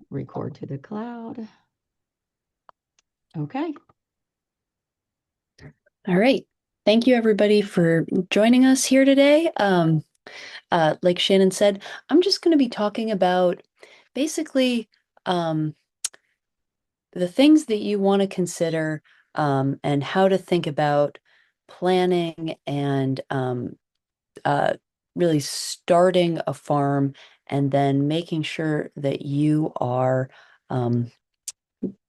record to the cloud. Okay. All right. Thank you, everybody, for joining us here today. Like Shannon said, I'm just going to be talking about basically um, the things that you want to consider and how to think about planning and uh, really starting a farm and then making sure that you are um,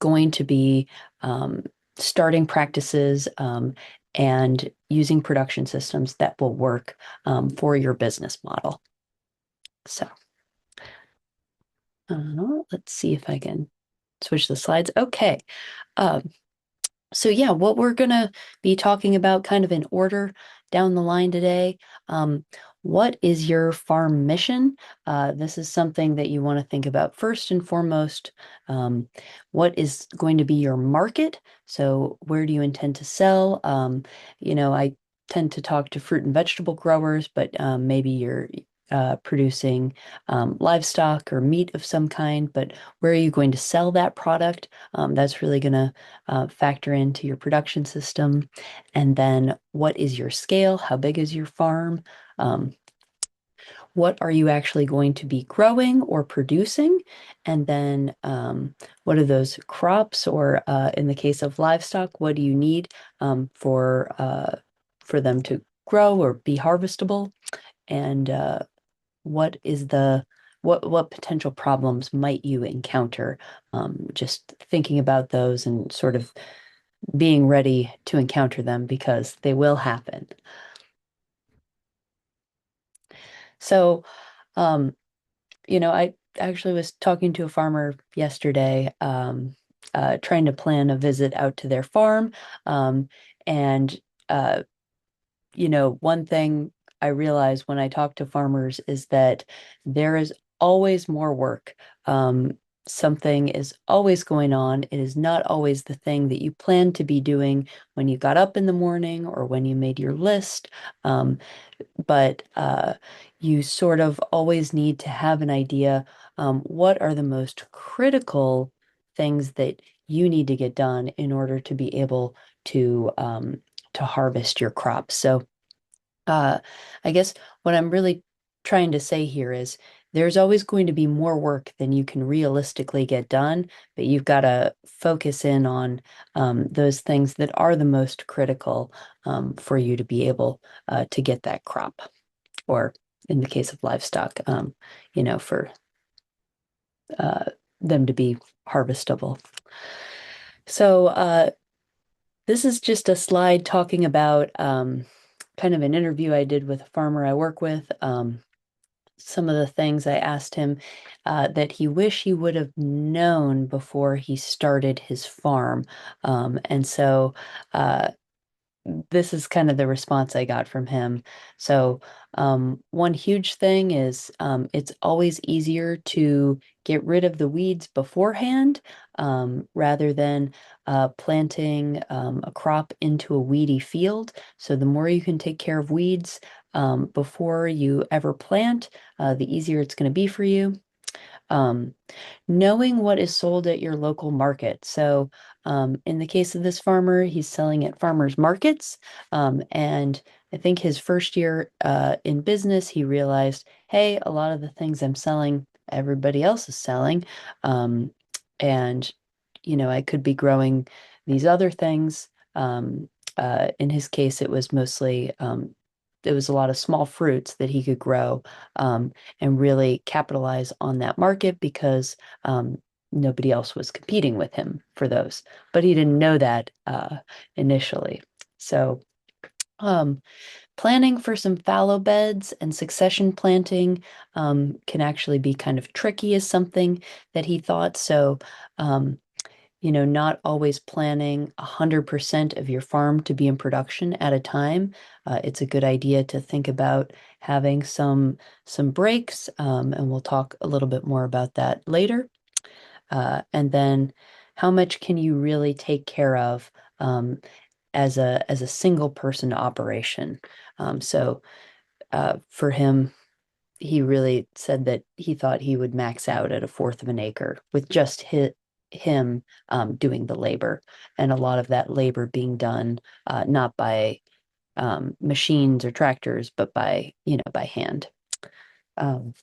going to be um, starting practices and using production systems that will work for your business model. So let's see if I can switch the slides. Okay. Um, so yeah, what we're gonna be talking about kind of in order down the line today. Um, what is your farm mission? This is something that you want to think about first and foremost. Um, what is going to be your market? So where do you intend to sell? I tend to talk to fruit and vegetable growers, but maybe you're producing livestock or meat of some kind, but where are you going to sell that product? That's really going to factor into your production system. And then what is your scale? How big is your farm? Um, what are you actually going to be growing or producing? And then what are those crops? Or in the case of livestock, what do you need for them to grow or be harvestable? And what is the what potential problems might you encounter? Just thinking about those and sort of being ready to encounter them because they will happen. So, um, I actually was talking to a farmer yesterday, trying to plan a visit out to their farm. And, uh, one thing I realize when I talk to farmers is that there is always more work. Something is always going on. It is not always the thing that you planned to be doing when you got up in the morning or when you made your list. Um, but you sort of always need to have an idea, what are the most critical things that you need to get done in order to be able to harvest your crops. So uh, I guess what I'm really trying to say here is there's always going to be more work than you can realistically get done, but you've got to focus in on those things that are the most critical for you to be able to get that crop, or in the case of livestock, for uh, them to be harvestable. So this is just a slide talking about kind of an interview I did with a farmer I work with. Some of the things I asked him that he wish he would have known before he started his farm. And so this is kind of the response I got from him. So, one huge thing is it's always easier to get rid of the weeds beforehand rather than planting a crop into a weedy field. So, the more you can take care of weeds before you ever plant, the easier it's going to be for you. Um, Knowing what is sold at your local market. So, in the case of this farmer, he's selling at farmers markets. And I think his first year in business, he realized, hey, a lot of the things I'm selling, everybody else is selling. Um, and, I could be growing these other things. In his case, it was mostly, it was a lot of small fruits that he could grow. And really capitalize on that market because nobody else was competing with him for those. But he didn't know that initially. So, um, planning for some fallow beds and succession planting can actually be kind of tricky as something that he thought. So, um, not always planning 100% of your farm to be in production at a time. It's a good idea to think about having some breaks, and we'll talk a little bit more about that later. And then how much can you really take care of as a single person operation? So for him, he really said that he thought he would max out at a fourth of an acre with just him doing the labor, and a lot of that labor being done not by machines or tractors, but by, by hand. Um,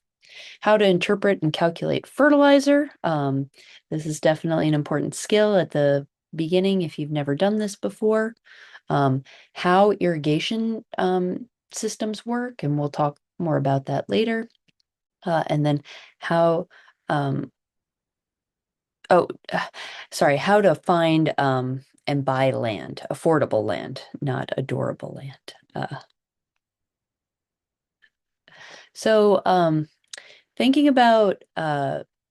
how to interpret and calculate fertilizer. This is definitely an important skill at the beginning if you've never done this before. How irrigation systems work, and we'll talk more about that later. And then how, um, oh, sorry, how to find and buy land, affordable land, not adorable land. So, thinking about,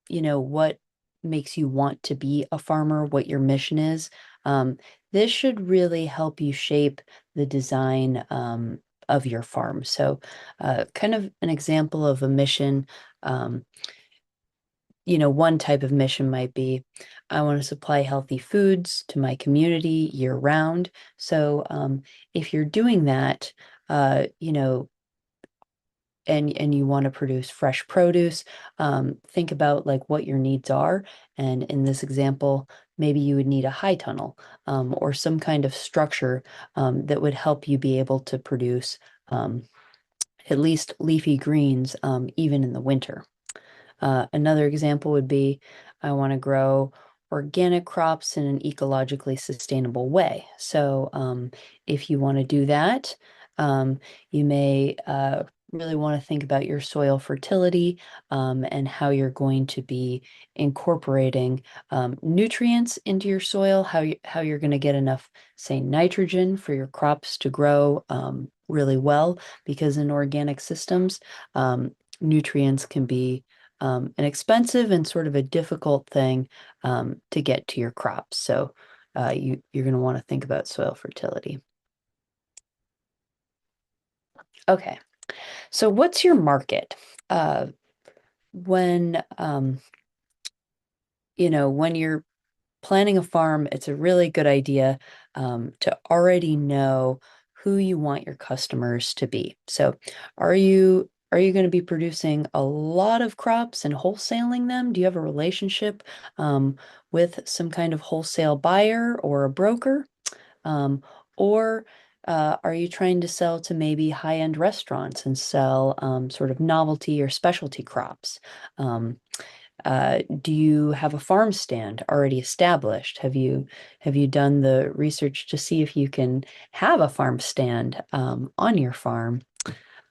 what makes you want to be a farmer, what your mission is, this should really help you shape the design of your farm. So, kind of an example of a mission, um, one type of mission might be, I want to supply healthy foods to my community year round. So, if you're doing that, you know, and you want to produce fresh produce, think about like what your needs are. And in this example, maybe you would need a high tunnel or some kind of structure that would help you be able to produce at least leafy greens even in the winter. Another example would be I want to grow organic crops in an ecologically sustainable way. So, if you want to do that, you may really want to think about your soil fertility and how you're going to be incorporating nutrients into your soil, how you're going to get enough, say, nitrogen for your crops to grow really well, because in organic systems, nutrients can be an expensive and sort of a difficult thing to get to your crops. So you're going to want to think about soil fertility. Okay, so what's your market? Uh, when when you're planning a farm, it's a really good idea to already know who you want your customers to be. So, are you going to be producing a lot of crops and wholesaling them? Do you have a relationship with some kind of wholesale buyer or a broker? Um, or are you trying to sell to maybe high-end restaurants and sell sort of novelty or specialty crops? Um, do you have a farm stand already established? Have you done the research to see if you can have a farm stand on your farm?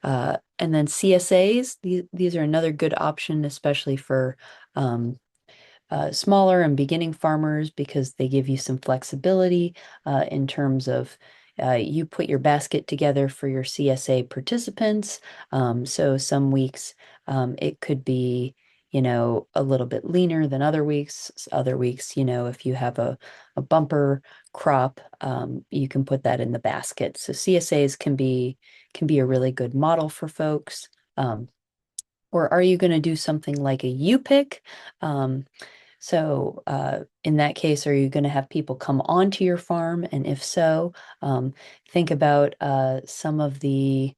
And then CSAs, these are another good option, especially for smaller and beginning farmers, because they give you some flexibility in terms of you put your basket together for your CSA participants. So some weeks it could be, a little bit leaner than other weeks. Other weeks, if you have a bumper crop, you can put that in the basket. So CSAs can be a really good model for folks. Or are you going to do something like a U-pick? Um, so, in that case, are you going to have people come onto your farm? And if so, think about some of the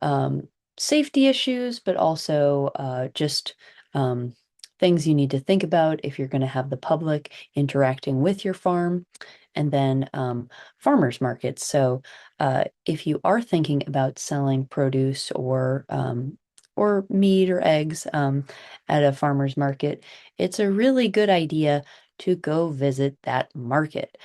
um, safety issues, but also just um, things you need to think about if you're going to have the public interacting with your farm. And then farmers markets. So, if you are thinking about selling produce or meat or eggs at a farmer's market, it's a really good idea to go visit that market.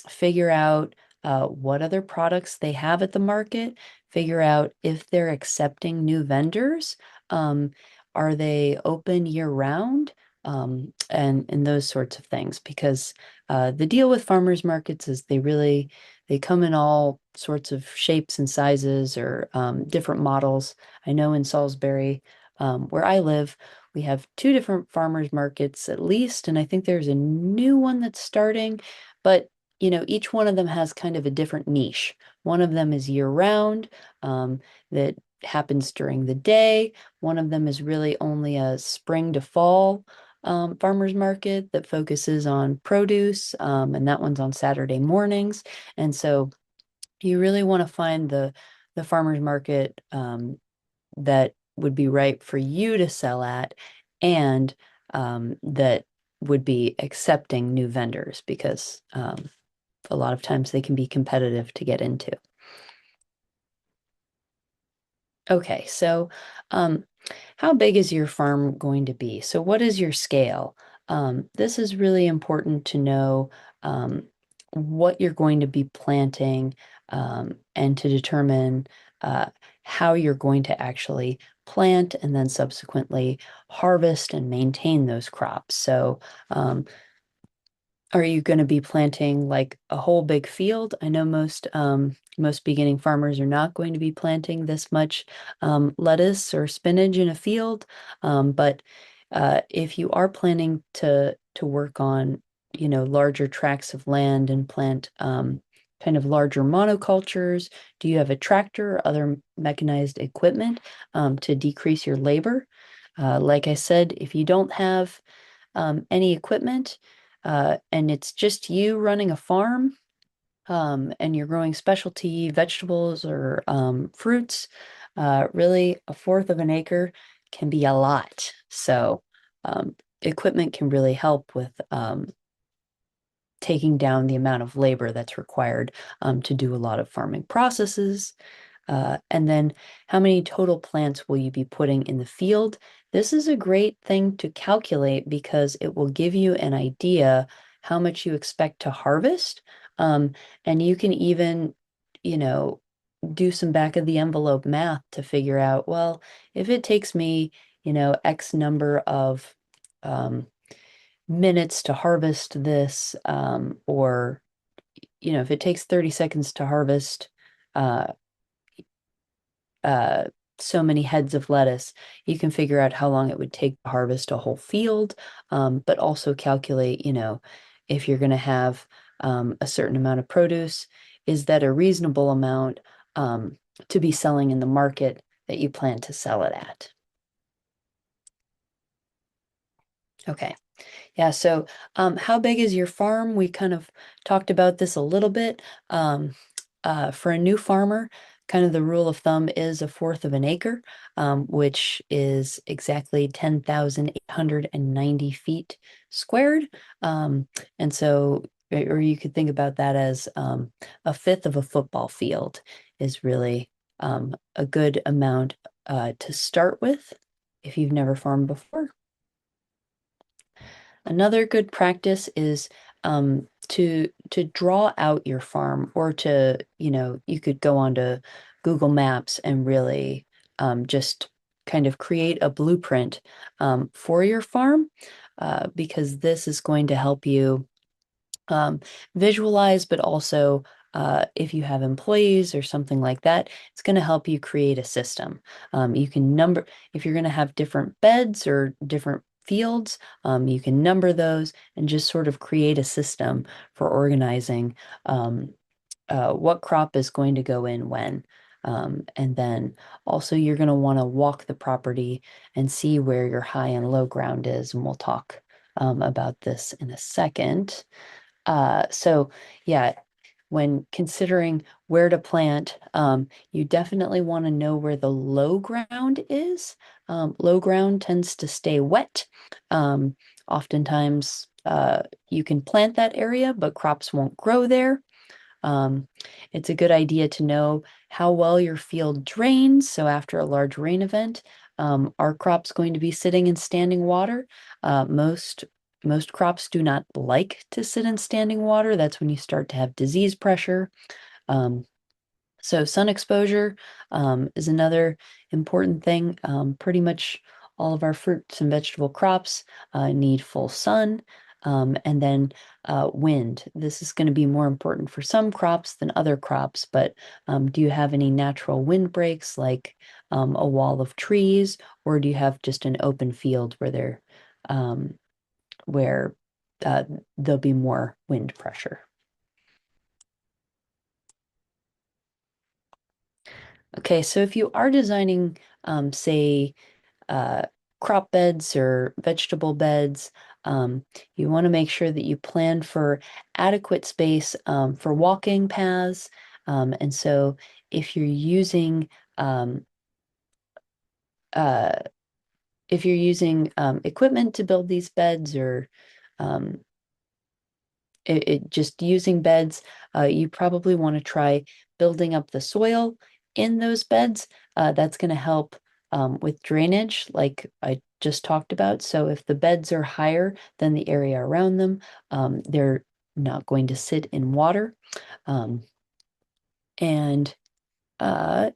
Figure out what other products they have at the market, figure out if they're accepting new vendors. Um, are they open year round? And those sorts of things. Because the deal with farmers markets is they come in all sorts of shapes and sizes or different models. I know in Salisbury, where I live, we have two different farmers markets at least, and I think there's a new one that's starting, but each one of them has kind of a different niche. One of them is year round, that happens during the day. One of them is really only a spring to fall farmers market that focuses on produce, and that one's on Saturday mornings. And so you really want to find the farmers market that would be right for you to sell at, and that would be accepting new vendors because a lot of times they can be competitive to get into. Okay, so um, how big is your farm going to be? So what is your scale? This is really important to know what you're going to be planting and to determine uh, how you're going to actually plant and then subsequently harvest and maintain those crops. So um, are you going to be planting like a whole big field? I know most beginning farmers are not going to be planting this much lettuce or spinach in a field, but if you are planning to work on, larger tracts of land and plant kind of larger monocultures, do you have a tractor or other mechanized equipment to decrease your labor? Like I said, if you don't have any equipment, and it's just you running a farm, and you're growing specialty vegetables or fruits, really a fourth of an acre can be a lot. So, equipment can really help with taking down the amount of labor that's required to do a lot of farming processes. And then how many total plants will you be putting in the field? This is a great thing to calculate because it will give you an idea how much you expect to harvest. Um, and you can even, you know, do some back of the envelope math to figure out, well, if it takes me, X number of um, minutes to harvest this, or, if it takes 30 seconds to harvest, uh, uh, so many heads of lettuce, you can figure out how long it would take to harvest a whole field, but also calculate, if you're going to have a certain amount of produce, is that a reasonable amount to be selling in the market that you plan to sell it at? Okay. Yeah, so how big is your farm? We kind of talked about this a little bit. Um, for a new farmer, kind of the rule of thumb is a fourth of an acre, which is exactly 10,890 feet squared. And so, or you could think about that as a fifth of a football field is really a good amount to start with if you've never farmed before. Another good practice is to draw out your farm, or to, you could go onto Google Maps and really just kind of create a blueprint for your farm, because this is going to help you um, visualize, but also if you have employees or something like that, it's going to help you create a system. You can number, if you're going to have different beds or different fields, you can number those and just sort of create a system for organizing what crop is going to go in when. And then also you're going to want to walk the property and see where your high and low ground is. And we'll talk about this in a second. So yeah, when considering where to plant, you definitely want to know where the low ground is. Low ground tends to stay wet. Oftentimes, you can plant that area, but crops won't grow there. Um, it's a good idea to know how well your field drains. So after a large rain event, are crops going to be sitting in standing water? Most crops do not like to sit in standing water. That's when you start to have disease pressure. Um, so sun exposure is another important thing. Pretty much all of our fruits and vegetable crops need full sun. And then wind. This is going to be more important for some crops than other crops, but do you have any natural wind breaks like a wall of trees, or do you have just an open field um, where uh, there'll be more wind pressure? Okay, so if you are designing, say, uh, crop beds or vegetable beds, you want to make sure that you plan for adequate space for walking paths. And so if you're using um, uh, if you're using equipment to build these beds or um, just using beds, you probably want to try building up the soil in those beds. That's going to help with drainage, like I just talked about. So if the beds are higher than the area around them, they're not going to sit in water. Um, and uh,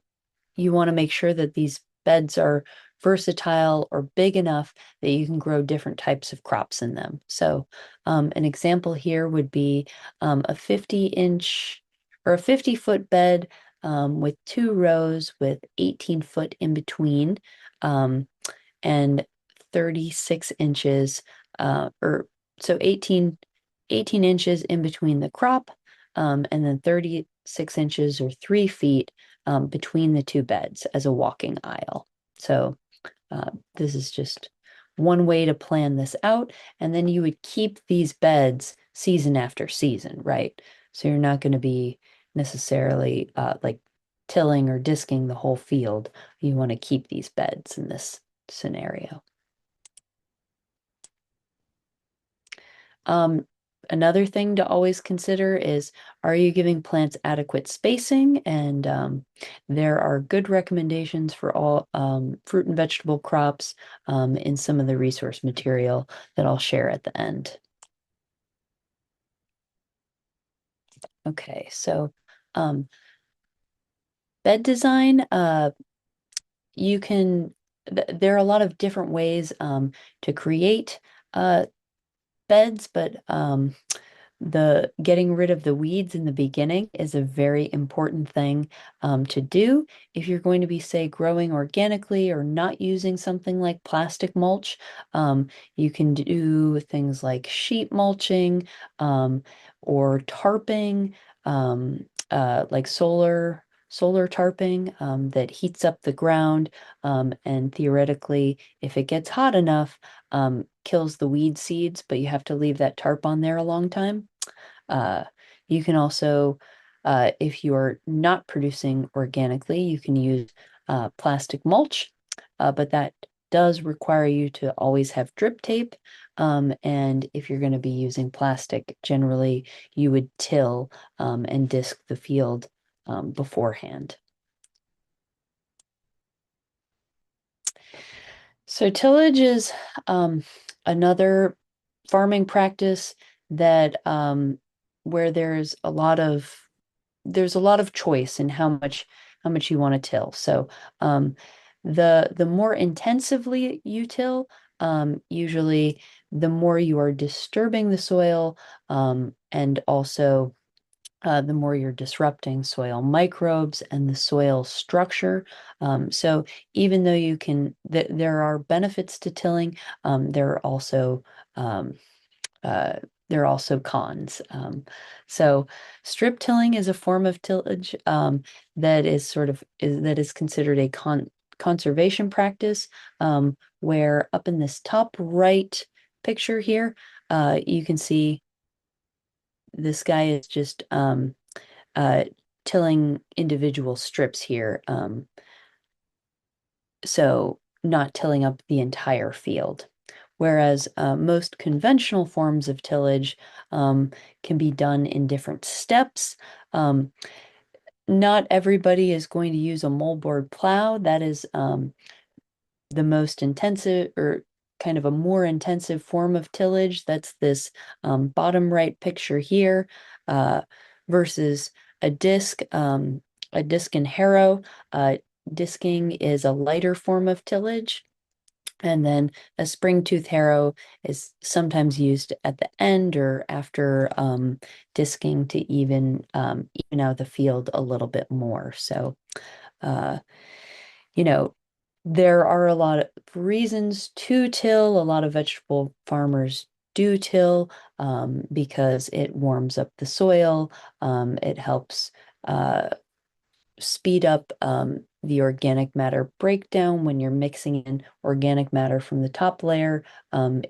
you want to make sure that these beds are versatile or big enough that you can grow different types of crops in them. So, an example here would be a 50-inch or a 50-foot bed with 2 rows with 18 foot in between and 36 inches or so 18 inches in between the crop and then 36 inches or 3 feet between the two beds as a walking aisle. So this is just one way to plan this out. And then you would keep these beds season after season, right? So you're not going to be necessarily like tilling or disking the whole field. You want to keep these beds in this scenario. Um, Another thing to always consider is, are you giving plants adequate spacing? And there are good recommendations for all fruit and vegetable crops in some of the resource material that I'll share at the end. Okay, so um, bed design, you can, there are a lot of different ways to create uh, beds, but the getting rid of the weeds in the beginning is a very important thing to do if you're going to be, say, growing organically or not using something like plastic mulch. Um, you can do things like sheet mulching or tarping, like solar tarping that heats up the ground and theoretically, if it gets hot enough, kills the weed seeds, but you have to leave that tarp on there a long time. Uh, you can also, if you're not producing organically, you can use plastic mulch, but that does require you to always have drip tape. And if you're going to be using plastic, generally you would till and disc the field beforehand. So tillage is another farming practice that where there's a lot of choice in how much you want to till. So the more intensively you till, usually the more you are disturbing the soil and also the more you're disrupting soil microbes and the soil structure. So even though there are benefits to tilling, there are also um, uh, there are also cons. So strip tilling is a form of tillage that is that is considered a conservation practice, where up in this top right picture here, you can see this guy is just uh, tilling individual strips here. So not tilling up the entire field. Whereas most conventional forms of tillage can be done in different steps. Um, Not everybody is going to use a moldboard plow. That is the most intensive or kind of a more intensive form of tillage. That's this bottom right picture here uh, versus a a disc and harrow. Disking is a lighter form of tillage. And then a spring tooth harrow is sometimes used at the end or after disking to even out the field a little bit more. So, uh, you know, there are a lot of reasons to till. A lot of vegetable farmers do till because it warms up the soil. It helps uh, speed up the organic matter breakdown when you're mixing in organic matter from the top layer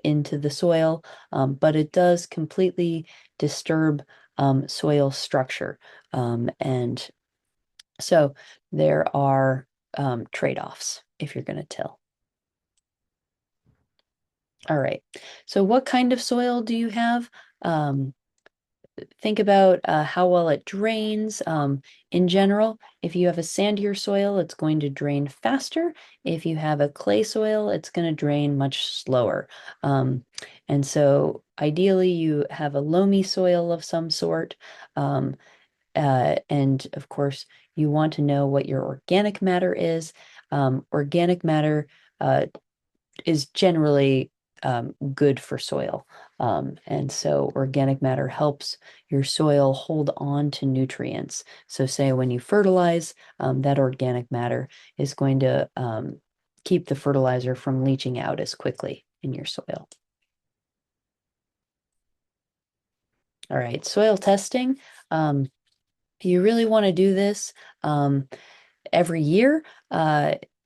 into the soil. But it does completely disturb soil structure. And so there are trade-offs if you're going to till. All right. So what kind of soil do you have? Um, think about how well it drains. In general, if you have a sandier soil, it's going to drain faster. If you have a clay soil, it's going to drain much slower. Um, and so ideally, you have a loamy soil of some sort. Um, and of course, you want to know what your organic matter is. Organic matter uh, is generally good for soil. And so organic matter helps your soil hold on to nutrients. So say when you fertilize, that organic matter is going to keep the fertilizer from leaching out as quickly in your soil. All right, soil testing. Um, you really want to do this. Every year.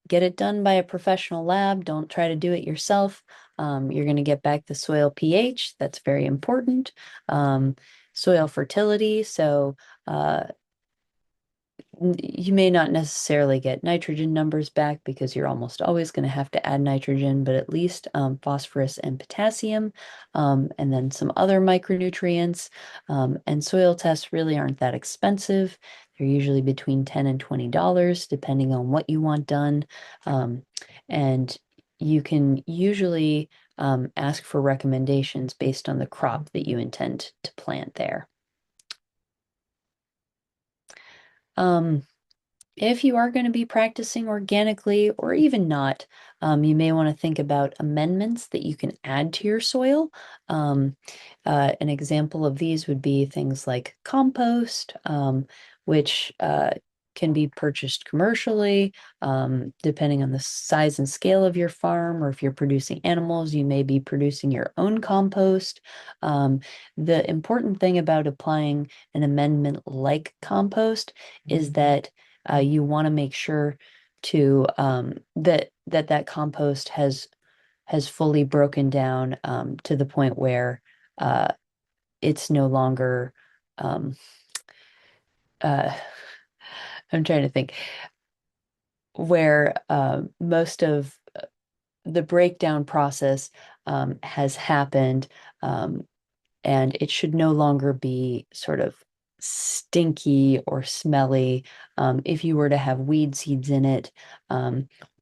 Get it done by a professional lab. Don't try to do it yourself. You're going to get back the soil pH. That's very important. Um, Soil fertility. So uh, you may not necessarily get nitrogen numbers back because you're almost always going to have to add nitrogen, but at least phosphorus and potassium, and then some other micronutrients. And soil tests really aren't that expensive. They're usually between $10 and $20, depending on what you want done. Um, and you can usually ask for recommendations based on the crop that you intend to plant there. Um, If you are going to be practicing organically or even not, you may want to think about amendments that you can add to your soil. Um, an example of these would be things like compost, which can be purchased commercially, depending on the size and scale of your farm, or if you're producing animals, you may be producing your own compost. Um, the important thing about applying an amendment like compost is that you want to make sure to that compost has fully broken down to the point where uh, it's no longer um, uh, I'm trying to think where most of the breakdown process has happened. Um, and it should no longer be sort of stinky or smelly. If you were to have weed seeds in it,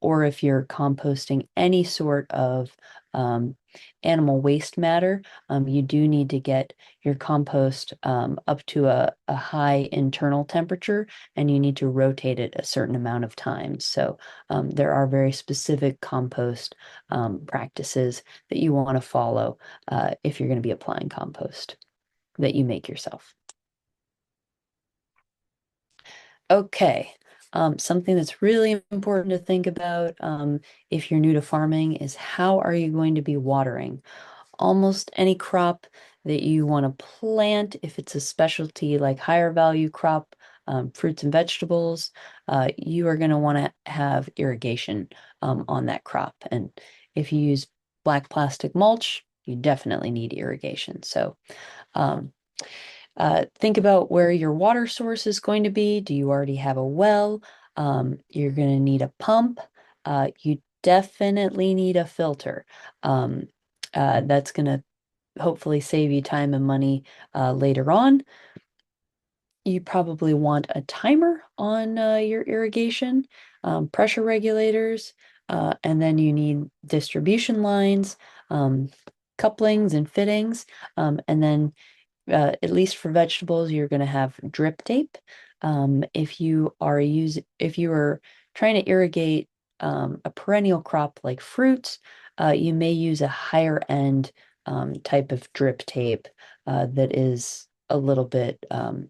or if you're composting any sort of um, animal waste matter, you do need to get your compost up to a high internal temperature, and you need to rotate it a certain amount of times. So there are very specific compost practices that you want to follow if you're going to be applying compost that you make yourself. Okay. Something that's really important to think about if you're new to farming is how are you going to be watering? Almost any crop that you want to plant, if it's a specialty like higher value crop, fruits and vegetables, you are going to want to have irrigation on that crop. And if you use black plastic mulch, you definitely need irrigation. So um, think about where your water source is going to be. Do you already have a well? You're going to need a pump. You definitely need a filter. Um, that's going to hopefully save you time and money later on. You probably want a timer on your irrigation, pressure regulators, and then you need distribution lines, um, couplings and fittings, and then at least for vegetables, you're going to have drip tape. If you are trying to irrigate a perennial crop like fruits, you may use a higher end type of drip tape that is a little bit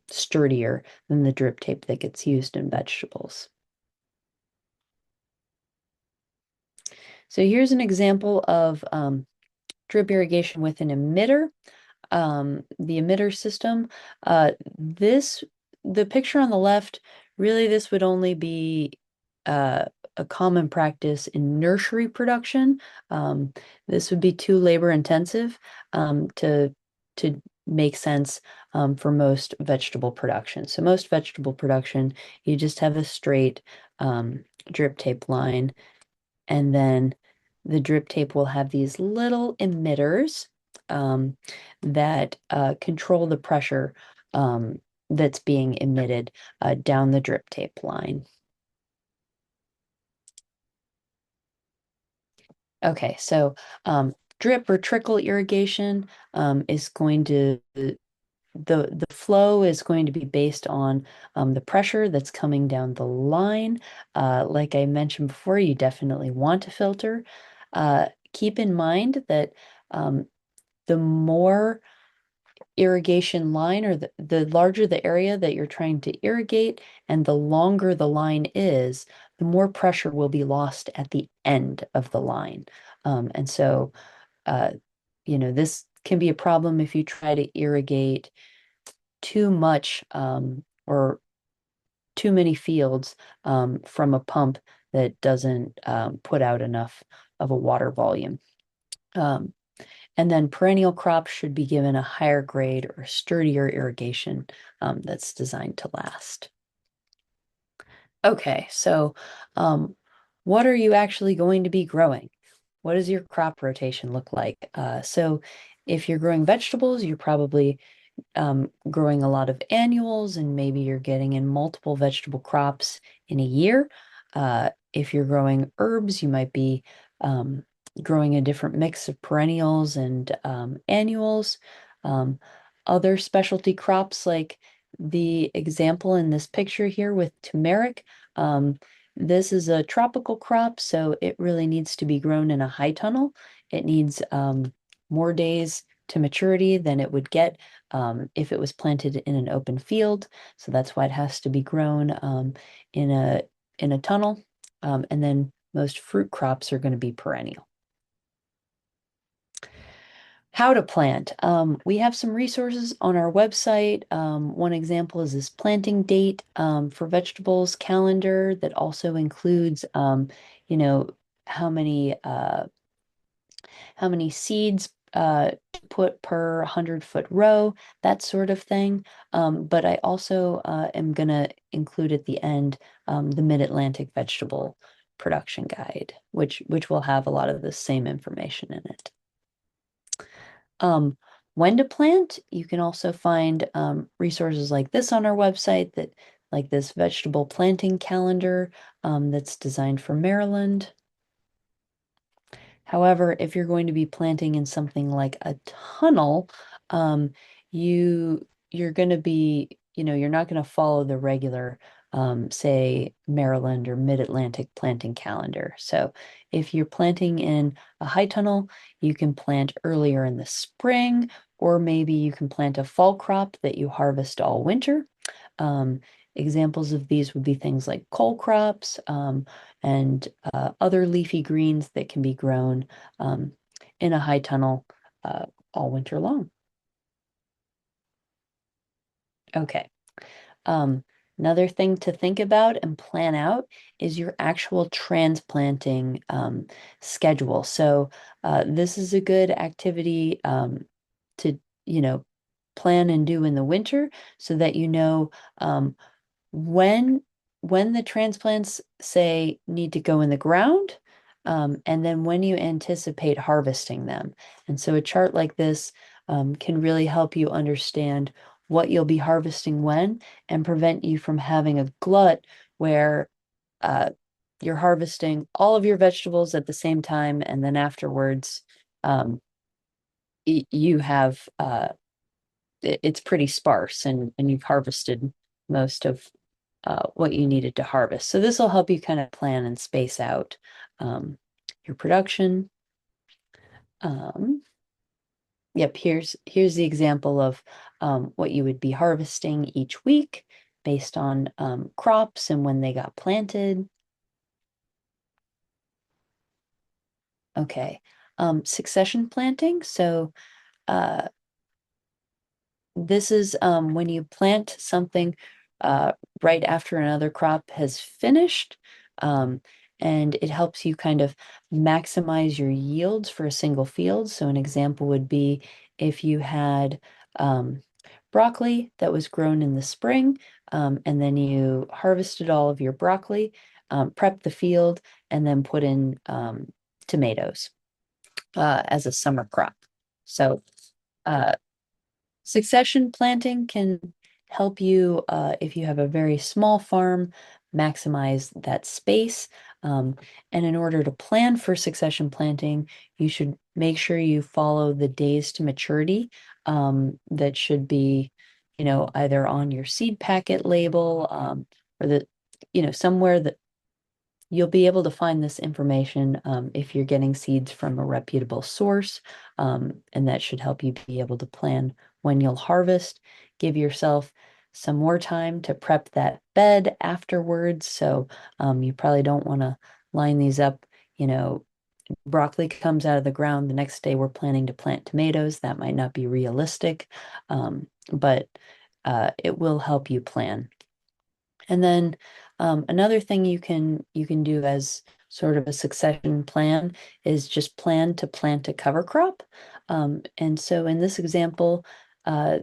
sturdier than the drip tape that gets used in vegetables. So here's an example of drip irrigation with an emitter. The emitter system. This, the picture on the left, really this would only be uh, a common practice in nursery production. Um, this would be too labor intensive to make sense for most vegetable production. So most vegetable production, you just have a straight drip tape line, and then the drip tape will have these little emitters um, that control the pressure that's being emitted down the drip tape line. Okay, so drip or trickle irrigation is going to the flow is going to be based on the pressure that's coming down the line. Like I mentioned before, you definitely want to filter. Keep in mind that um, the more irrigation line or the larger the area that you're trying to irrigate and the longer the line is, the more pressure will be lost at the end of the line. And so, uh, this can be a problem if you try to irrigate too much or too many fields from a pump that doesn't put out enough of a water volume. Um, and then perennial crops should be given a higher grade or sturdier irrigation that's designed to last. Okay, so what are you actually going to be growing? What does your crop rotation look like? So if you're growing vegetables, you're probably growing a lot of annuals, and maybe you're getting in multiple vegetable crops in a year. If you're growing herbs, you might be um, growing a different mix of perennials and annuals. Um, Other specialty crops, like the example in this picture here with turmeric, this is a tropical crop, so it really needs to be grown in a high tunnel. It needs more days to maturity than it would get if it was planted in an open field. So that's why it has to be grown in a tunnel. And then most fruit crops are going to be perennial. How to plant. We have some resources on our website. One example is this planting date for vegetables calendar that also includes, you know, how many uh, how many seeds to put per 100-foot row, that sort of thing. But I also am going to include at the end the Mid-Atlantic Vegetable Production Guide, which will have a lot of the same information in it. Um, when to plant, you can also find resources like this on our website, that like this vegetable planting calendar that's designed for Maryland. However, if you're going to be planting in something like a tunnel, um, you're going to be, you're not going to follow the regular, say, Maryland or Mid-Atlantic planting calendar. So if you're planting in a high tunnel, you can plant earlier in the spring, or maybe you can plant a fall crop that you harvest all winter. Um, Examples of these would be things like cole crops, and other leafy greens that can be grown in a high tunnel uh, all winter long. Okay. Um, Another thing to think about and plan out is your actual transplanting schedule. So this is a good activity to, plan and do in the winter so that um, when the transplants say need to go in the ground, and then when you anticipate harvesting them. And so a chart like this can really help you understand what you'll be harvesting when, and prevent you from having a glut where uh, you're harvesting all of your vegetables at the same time, and then afterwards um, you have it's pretty sparse, and you've harvested most of what you needed to harvest. So this will help you kind of plan and space out your production. Um, yep, here's the example of what you would be harvesting each week based on crops and when they got planted. Okay, succession planting. So uh, this is when you plant something uh, right after another crop has finished, um, and it helps you kind of maximize your yields for a single field. So an example would be if you had um, broccoli that was grown in the spring, and then you harvested all of your broccoli, prepped the field, and then put in tomatoes as a summer crop. So uh, succession planting can help you if you have a very small farm, maximize that space. And in order to plan for succession planting, you should make sure you follow the days to maturity that should be, either on your seed packet label or somewhere that you'll be able to find this information if you're getting seeds from a reputable source, and that should help you be able to plan when you'll harvest. Give yourself some more time to prep that bed afterwards. So you probably don't want to line these up. Broccoli comes out of the ground. The next day we're planning to plant tomatoes. That might not be realistic, but it will help you plan. And then another thing you can do as sort of a succession plan is just plan to plant a cover crop. And so in this example, uh,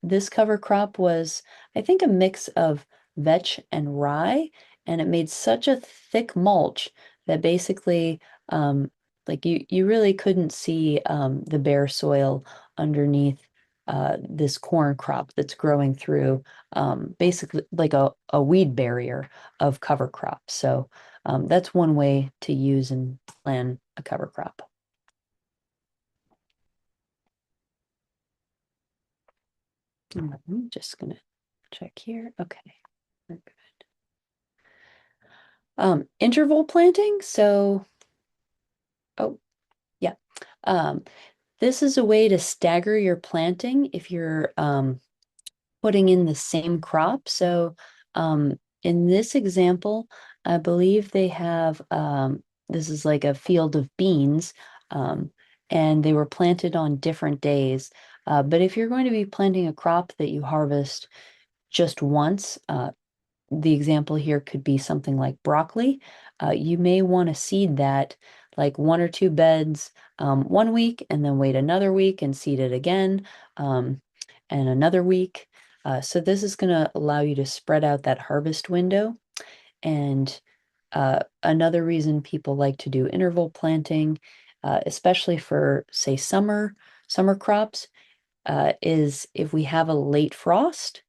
this cover crop was, I think, a mix of vetch and rye, and it made such a thick mulch that basically, like you really couldn't see the bare soil underneath this corn crop that's growing through basically like a weed barrier of cover crops. So that's one way to use and plan a cover crop. I'm just gonna check here. Okay. We're good. Interval planting. So, oh, yeah. Um, this is a way to stagger your planting if you're putting in the same crop. So in this example, I believe they have this is like a field of beans, and they were planted on different days. But if you're going to be planting a crop that you harvest just once, the example here could be something like broccoli. You may want to seed that like one or two beds one week and then wait another week and seed it again and another week. So this is going to allow you to spread out that harvest window. And another reason people like to do interval planting, especially for, say, summer crops, is if we have a late frost,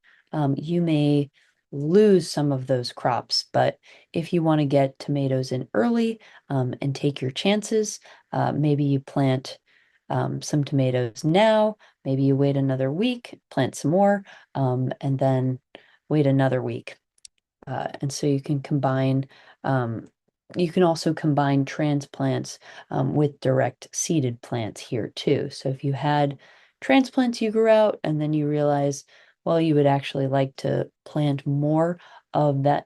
you may lose some of those crops. But if you want to get tomatoes in early and take your chances, maybe you plant some tomatoes now, maybe you wait another week, plant some more, and then wait another week. And so you can also combine transplants with direct seeded plants here too. So if you had transplants you grew out and then you realize, well, you would actually like to plant more of that,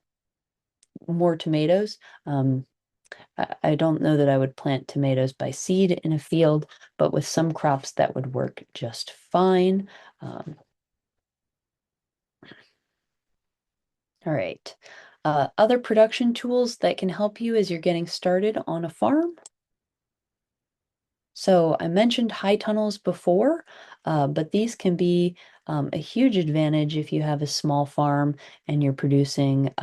more tomatoes. I don't know that I would plant tomatoes by seed in a field, but with some crops that would work just fine. Um, all right. Other production tools that can help you as you're getting started on a farm. So I mentioned high tunnels before, but these can be a huge advantage if you have a small farm and you're producing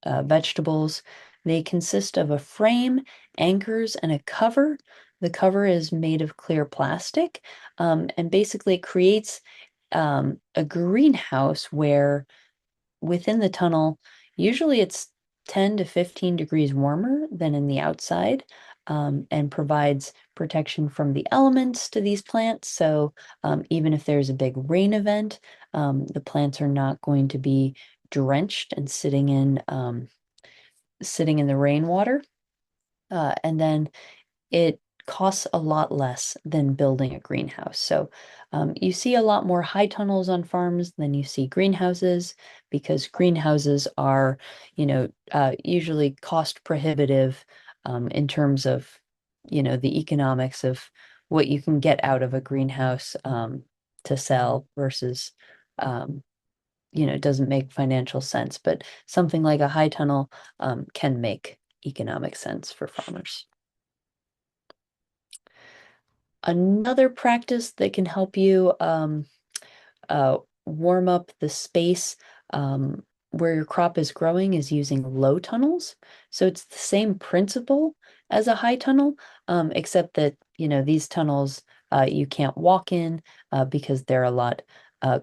vegetables. They consist of a frame, anchors, and a cover. The cover is made of clear plastic, and basically it creates a greenhouse where within the tunnel, usually it's 10 to 15 degrees warmer than in the outside, and provides protection from the elements to these plants. So even if there's a big rain event, the plants are not going to be drenched and sitting in the rainwater. And then it costs a lot less than building a greenhouse. So you see a lot more high tunnels on farms than you see greenhouses because greenhouses are, usually cost prohibitive in terms of, the economics of what you can get out of a greenhouse to sell versus, it doesn't make financial sense. But something like a high tunnel can make economic sense for farmers. Another practice that can help you warm up the space where your crop is growing is using low tunnels. So it's the same principle as a high tunnel, except that, these tunnels you can't walk in because they're a lot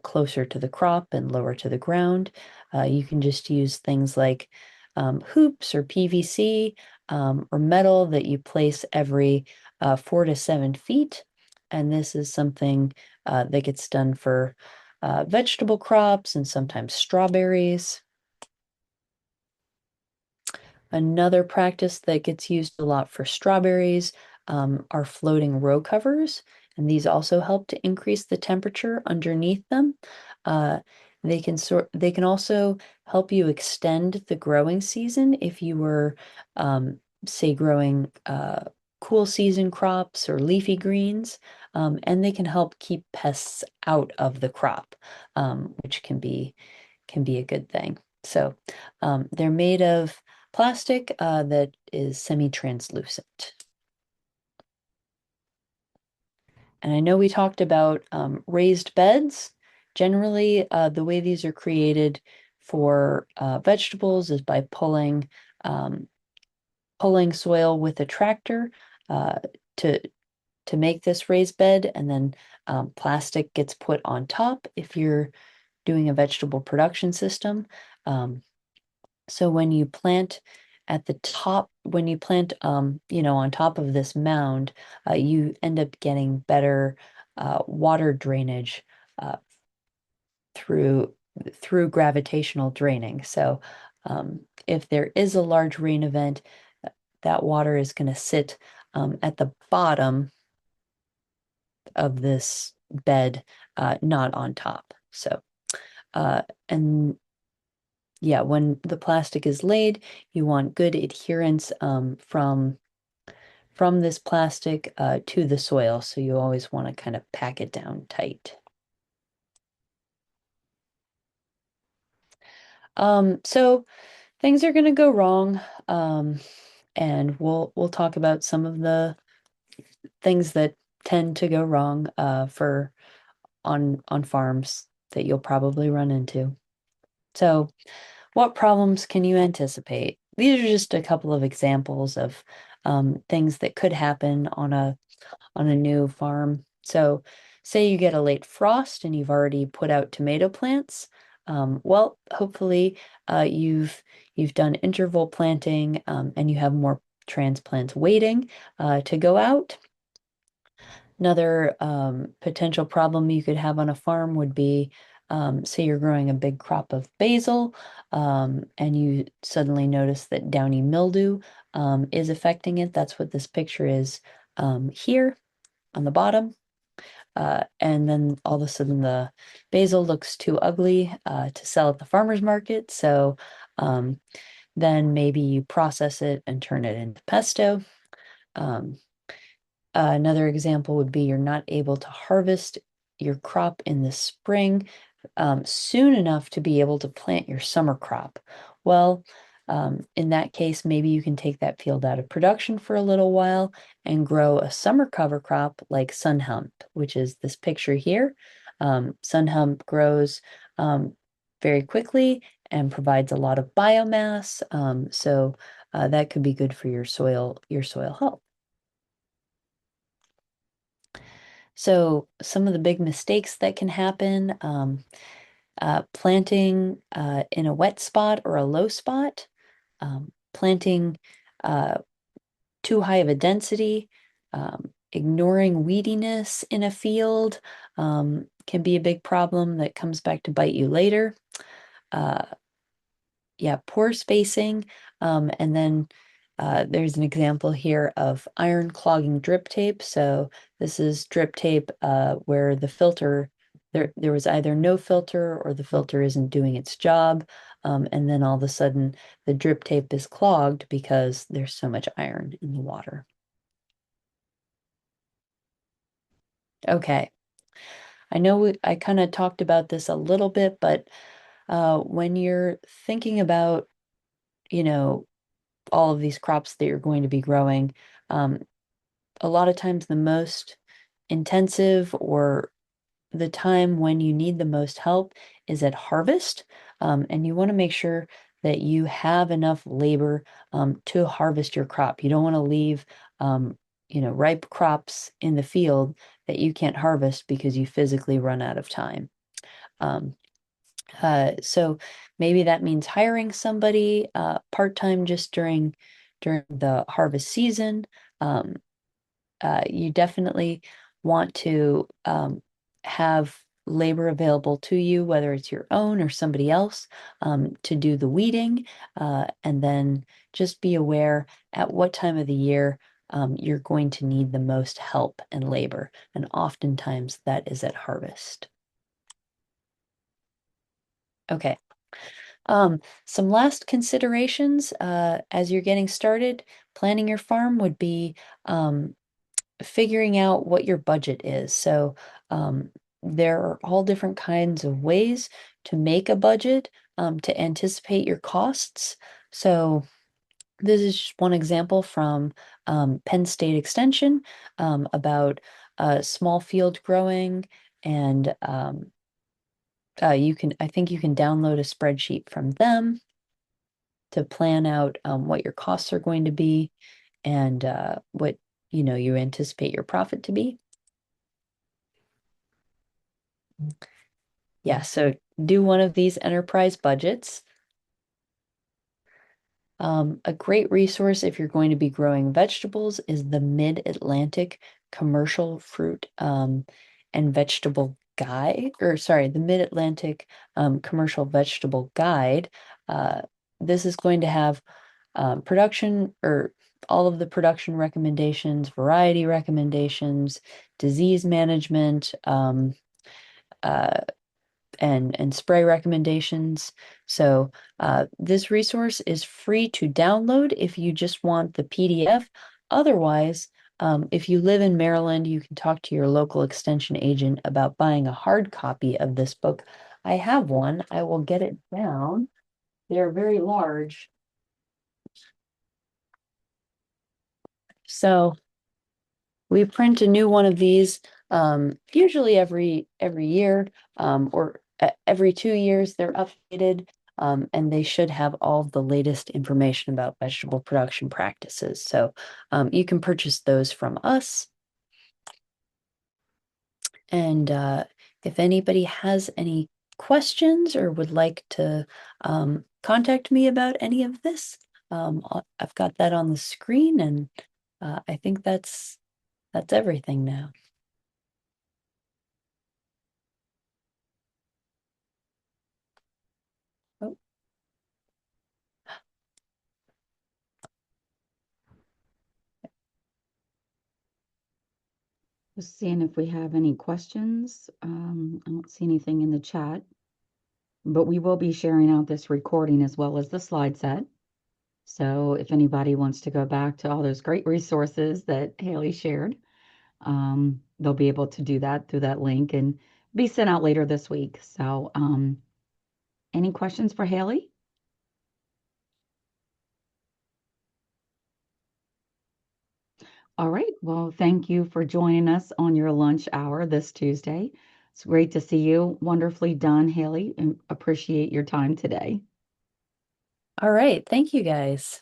closer to the crop and lower to the ground. You can just use things like hoops or PVC or metal that you place every 4 to 7 feet. And this is something that gets done for vegetable crops and sometimes strawberries. Another practice that gets used a lot for strawberries are floating row covers, and these also help to increase the temperature underneath them. Uh, they can also help you extend the growing season if you were, say, growing cool season crops or leafy greens, and they can help keep pests out of the crop, which can be a good thing. So they're made of plastic that is semi-translucent. And I know we talked about raised beds. Generally, the way these are created for vegetables is by um, pulling soil with a tractor uh, to to make this raised bed, and then plastic gets put on top if you're doing a vegetable production system. Um, So when you plant at the top, when you plant, on top of this mound, you end up getting better water drainage uh, through through gravitational draining. So if there is a large rain event, that water is going to sit at the bottom of this bed, not on top. So and yeah, when the plastic is laid, you want good adherence from this plastic to the soil. So you always want to kind of pack it down tight. So things are going to go wrong, and we'll talk about some of the things that tend to go wrong for on farms that you'll probably run into. So, what problems can you anticipate? These are just a couple of examples of things that could happen on a new farm. So, say you get a late frost and you've already put out tomato plants. Well, hopefully, you've done interval planting and you have more transplants waiting to go out. Another potential problem you could have on a farm would be, say you're growing a big crop of basil, and you suddenly notice that downy mildew is affecting it. That's what this picture is here on the bottom. And then all of a sudden the basil looks too ugly to sell at the farmer's market. So um, then maybe you process it and turn it into pesto. Um, Another example would be you're not able to harvest your crop in the spring soon enough to be able to plant your summer crop. Well, in that case, maybe you can take that field out of production for a little while and grow a summer cover crop like sun hemp, which is this picture here. Sun hemp grows very quickly and provides a lot of biomass, so that could be good for your soil health. So some of the big mistakes that can happen, planting in a wet spot or a low spot, planting uh, too high of a density, ignoring weediness in a field can be a big problem that comes back to bite you later. Uh, yeah, poor spacing. And then there's an example here of iron clogging drip tape. So this is drip tape where the filter, there was either no filter or the filter isn't doing its job. And then all of a sudden the drip tape is clogged because there's so much iron in the water. Okay. I know I kind of talked about this a little bit, but when you're thinking about, you know, all of these crops that you're going to be growing, um, a lot of times the most intensive or the time when you need the most help is at harvest. And you want to make sure that you have enough labor to harvest your crop. You don't want to leave ripe crops in the field that you can't harvest because you physically run out of time. Um, so maybe that means hiring somebody part-time just during the harvest season. Um, you definitely want to have labor available to you, whether it's your own or somebody else, to do the weeding. And then just be aware at what time of the year you're going to need the most help and labor. And oftentimes that is at harvest. Okay. Some last considerations as you're getting started, planning your farm would be figuring out what your budget is. So there are all different kinds of ways to make a budget to anticipate your costs. So this is just one example from Penn State Extension about small field growing and I think you can download a spreadsheet from them to plan out what your costs are going to be and what you anticipate your profit to be. Yeah, so do one of these enterprise budgets. A great resource if you're going to be growing vegetables is the Mid-Atlantic Commercial Fruit and Vegetable Guide, or sorry, the Mid-Atlantic Commercial Vegetable Guide. This is going to have production or all of the production recommendations, variety recommendations, disease management, uh, and spray recommendations. So this resource is free to download if you just want the PDF. Otherwise, if you live in Maryland, you can talk to your local extension agent about buying a hard copy of this book. I have one. I will get it down. They're very large. So we print a new one of these usually every year or every 2 years. They're updated and they should have all the latest information about vegetable production practices. So you can purchase those from us. And if anybody has any questions or would like to contact me about any of this, I've got that on the screen, and I think that's everything now. Oh, Just seeing if we have any questions. I don't see anything in the chat, but we will be sharing out this recording as well as the slide set. So if anybody wants to go back to all those great resources that Haley shared, they'll be able to do that through that link and be sent out later this week. So any questions for Haley? All right. Well, thank you for joining us on your lunch hour this Tuesday. It's great to see you. Wonderfully done, Haley, and appreciate your time today. all right. Thank you guys.